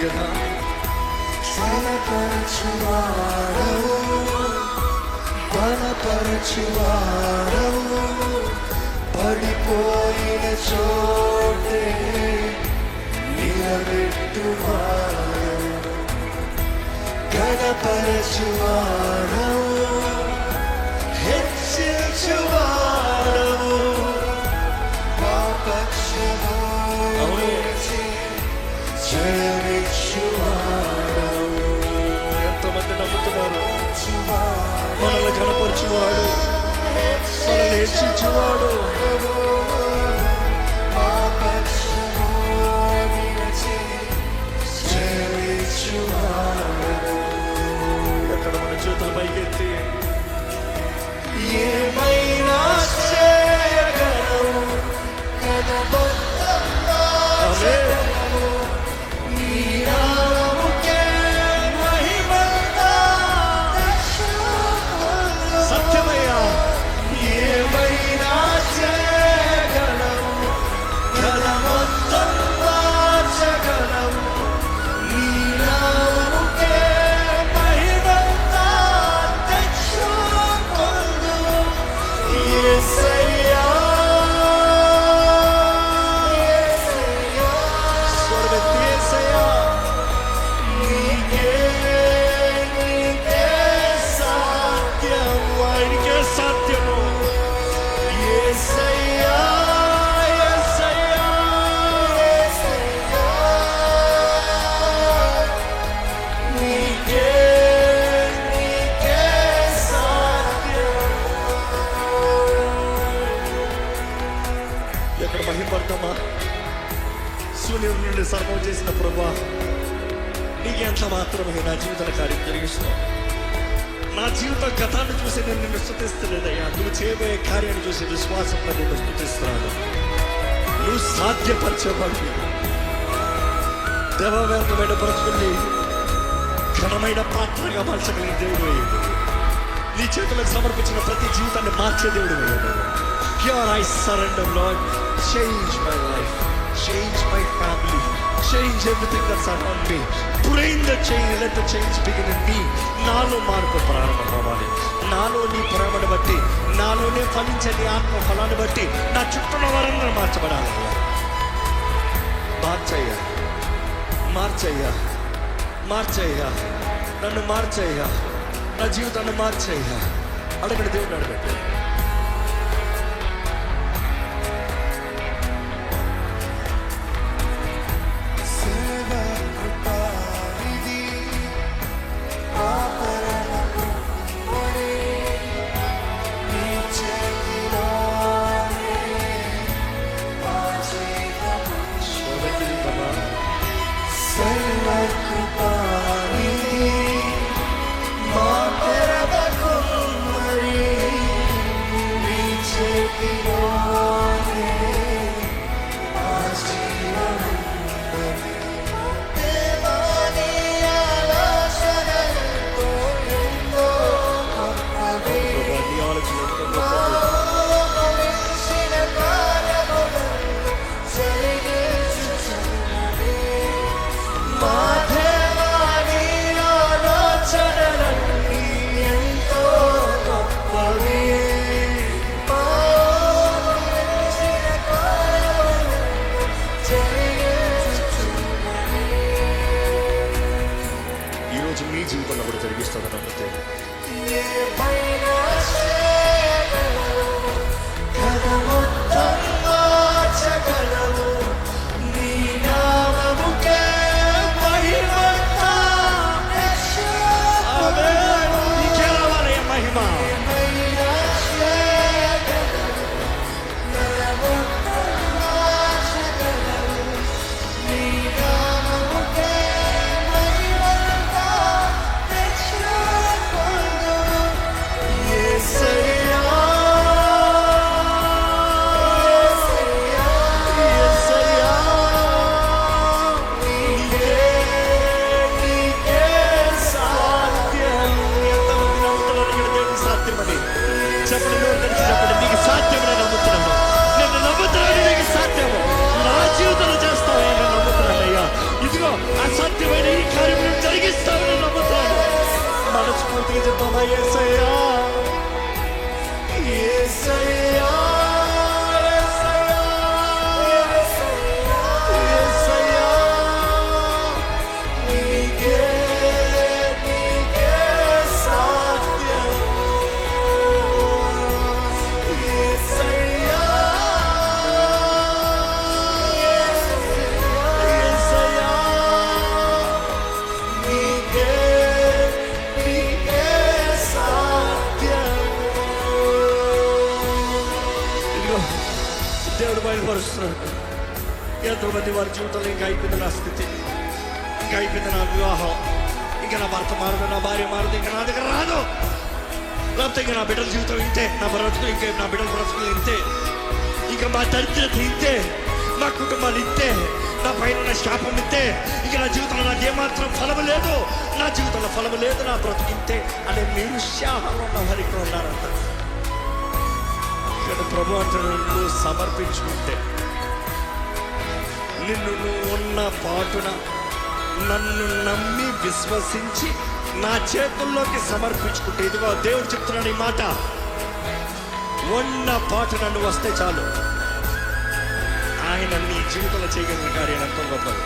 కదా. బలపరచువాడవు పడిపోయిన చోటే నిలబెట్టువాడవు గణపరచువాడవు హెచ్చించువాడవు మా పక్షము జయమిచ్చువాడవు. ఎంతమంది నమ్ముతున్నారు? మనల్ని కనపరచువాడు, మనల్ని హెచ్చించువాడు. ఎక్కడ మన చేతులు పైకెత్తి ఏమైనా చేయగలవు సత్యమయ్యా. ఏమైనా చేయగలవు కలమొత్తం మార్చగలవు నీ నామముకే మహిమంతా తెచ్చుకొందుము యేసయ్యా. స్వరమెత్తి యేసయ్యా. నీకే సాధ్యము ఆయనకే సాధ్యము. యేసయ్యా యేసయ్యా యేసయ్యా నీకే సాధ్యము. ఎక్కడ మహిమపడతామా? శూన్యం నుండి సర్వం చేసిన ప్రభా, నీకు ఎంత మాత్రమే నా జీవితాల కార్యం జరిగిస్తున్నావు. నా జీవిత గతాన్ని చూసి నేను నిన్ను స్తుతిస్తలేదయ్యా. నువ్వు చేయబోయే కార్యాన్ని చూసి విశ్వాసంతో నిన్ను స్తుతిస్తున్నాను. నువ్వు సాధ్యపరచబడి దేవవ్యర్థమైన బ్రతుకుని ఘనమైన పాత్రగా మార్చగలిగిన దేవుడు అయ్యాడు. నీ చేతులకు సమర్పించిన ప్రతి జీవితాన్ని మార్చే దేవుడు అయ్యాడు. Here I surrender, Lord. Change my life, change my family, change everything that's around me. Bring the change, let the change begin in me. నాలో మార్పు ప్రారంభం అవ్వాలి. నాలో నీ ప్రేమను బట్టి, నాలోనే ఫలించే నీ ఆత్మ ఫలాన్ని బట్టి నా చుట్టూ వారందరూ మార్చబడాలి. మార్చయ్యా, మార్చయ్యా, మార్చయ్యా, నన్ను మార్చయ్యా, నా జీవితాన్ని మార్చయ్యా. అడగడు దేవుడు అడగట్టు. నీ జీవితంలో కూడా జరిగిస్తుంది నమ్మితే. అసాధ్యమైన ఈ కార్యం జరిగిస్తామని నమ్ముతాను. మనస్ఫూర్తిగా చెప్తామా? యేసయ్యా, యేసయ్యా, యేసయ్యా, నీకే సాధ్యం. యేసయ్యా, యేసయ్యా, నీకే సాధ్యం. ఇదిగో దేవుడు బయలుపరుస్తున్నాడు. ఎంతోమంది వారి జీవితంలో ఇంకా అయిపోయింది నా స్థితి, ఇంకా అయిపోయింది నా వివాహం, ఇంకా నా భర్త మారదు, నా భార్య మారదు, ఇంకా నా దగ్గర రాదు, లేకపోతే ఇంకా నా బిడ్డల జీవితం ఇంతే, నా బ్రతుకు ఇంకా నా బిడ్డల బ్రతుకులు ఇంతే, ఇంకా మా దరిద్రత ఇంతే, మా కుటుంబాలు ఇంతే, నా పైన ఉన్న శాపం ఇంతే, ఇంకా నా జీవితంలో నాకు ఏమాత్రం ఫలము లేదు, నా జీవితంలో ఫలము లేదు, నా బ్రతుకు ఇంతే అనే నిరుత్సాహంలో ఉన్న వారికి ఉన్నారంట. ఇక్కడ ప్రభు అంటాడు, నువ్వు సమర్పించుకుంటే, నిన్ను నువ్వు ఉన్న పాటున నన్ను నమ్మి విశ్వసించి నా చేతుల్లోకి సమర్పించుకుంటే, ఇదిగో దేవుడు చెప్తున్నాడు ఈ మాట, ఉన్న పాటున నువ్వు వస్తే చాలు, ఆయన నీ జీవితంలో చేయగలిగిన కార్యం ఎంతో గొప్పది.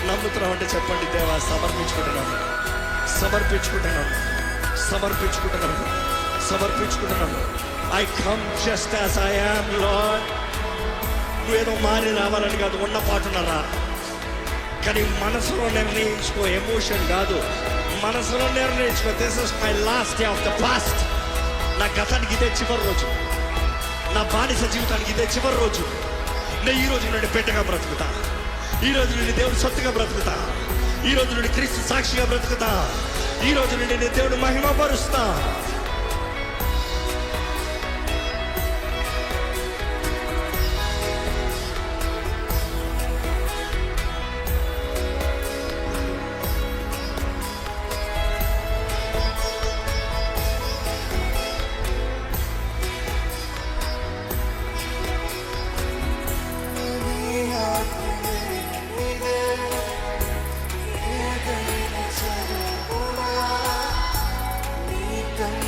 నమ్ముతున్నావు అంటే చెప్పండి, దేవా సమర్పించుకుంటున్నాను, సమర్పించుకుంటున్నాను, సమర్పించుకుంటున్నాను, సమర్పించుకుంటున్నాను. I come just as I am Lord. నువ్వేదో మారి రావాలని కాదు, ఉన్న పాటున రా, కానీ మనసులో నిర్ణయించుకో, ఎమోషన్ కాదు, మనసులో నిర్ణయించుకో, this is my last day of the past. నా గతానికి ఇదే చివరి రోజు, నా బానిస జీవితానికి ఇదే చివరి రోజు. నేను ఈ రోజు నుండి బిడ్డగా బ్రతుకుతా, ఈ రోజు నుండి దేవుడు సొత్తుగా బ్రతుకుతా, ఈ రోజు నుండి క్రీస్తు సాక్షిగా బ్రతుకుతా, ఈ రోజు నుండి నేను దేవుడు మహిమపరుస్తా. ఏదైనా చదువునా నీ కన్ను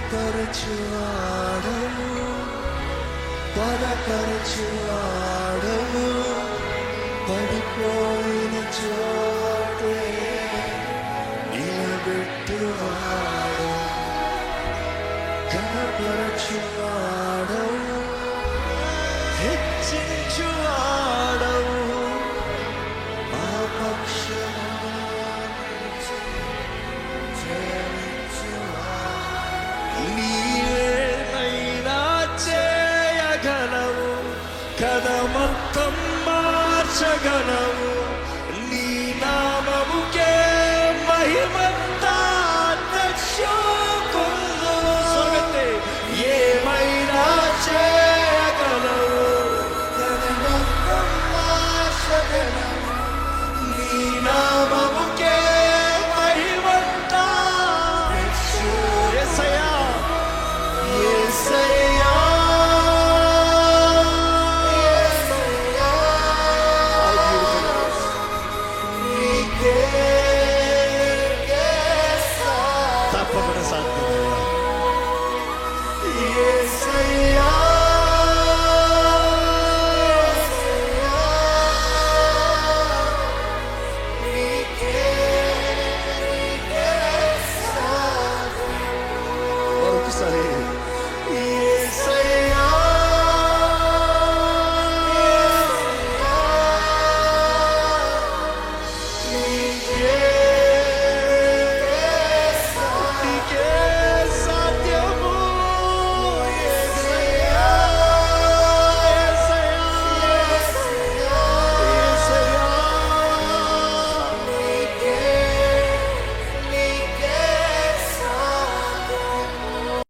స్థిరపరచువాడవు, బలపరచువాడవు, పడిపోయిన చోటే నిలబెట్టువాడవు, కనపరచువాడవు, హెచ్చించువాడవు, మా పక్షము జయించువాడవు. నీవేమైనా చేయగలవు, కథ మొత్తం మార్చగలవు,